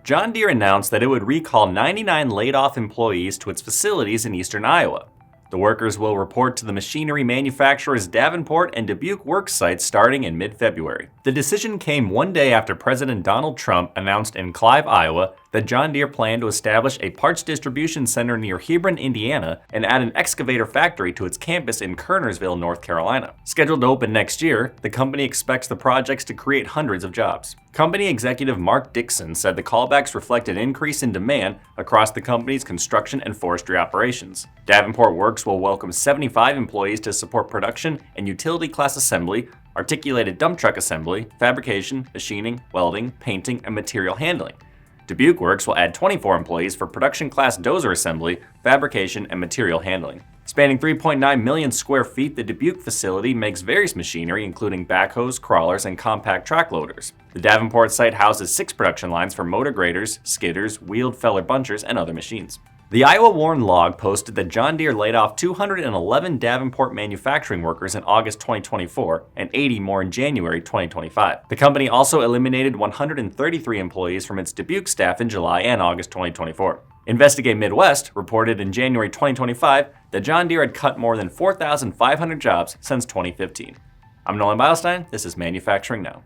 John Deere announced that it would recall 99 laid-off employees to its facilities in eastern Iowa. The workers will report to the machinery manufacturer's Davenport and Dubuque Works sites starting in mid-February. The decision came one day after President Donald Trump announced in Clive, Iowa, that John Deere planned to establish a parts distribution center near Hebron, Indiana, and add an excavator factory to its campus in Kernersville, North Carolina. Scheduled to open next year, the company expects the projects to create hundreds of jobs. Company executive Mark Dickson said the callbacks reflect an increase in demand across the company's construction and forestry operations. Davenport Works will welcome 75 employees to support production and utility class assembly, articulated dump truck assembly, fabrication, machining, welding, painting, and material handling. Dubuque Works will add 24 employees for production class dozer assembly, fabrication, and material handling. Spanning 3.9 million square feet, the Dubuque facility makes various machinery including backhoes, crawlers, and compact track loaders. The Davenport site houses 6 production lines for motor graders, skidders, wheeled feller bunchers, and other machines. The Iowa Warn log posted that John Deere laid off 211 Davenport manufacturing workers in August 2024 and 80 more in January 2025. The company also eliminated 133 employees from its Dubuque staff in July and August 2024. Investigate Midwest reported in January 2025 that John Deere had cut more than 4,500 jobs since 2015. I'm Nolan Beilstein. This is Manufacturing Now.